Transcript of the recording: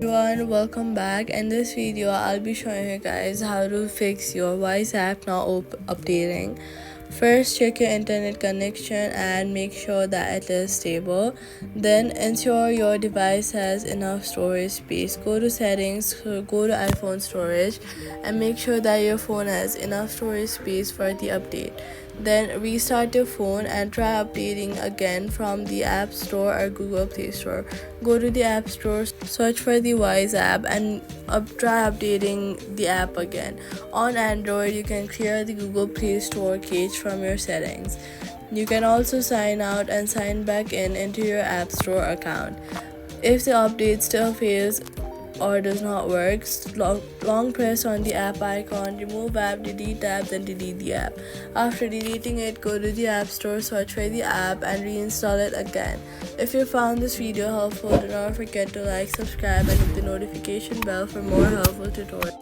Everyone, welcome back. In this video I'll be showing you guys how to fix your Wise app not updating. First, check your internet connection and make sure that it is stable. Then ensure your device has enough storage space. Go to settings, go to iPhone storage, and make sure that your phone has enough storage space for the update. Then restart your phone and try updating again from the App Store or Google Play Store. Go to the App Store, search for the Wise app, and try updating the app again. On Android, you can clear the Google Play Store cache from your settings. You can also sign out and sign back in into your App Store account. If the update still fails or does not work, long press on the app icon, remove app, delete app, then delete the app. After deleting it, go to the App Store, search for the app, and reinstall it again. If you found this video helpful, do not forget to like, subscribe, and hit the notification bell for more helpful tutorials.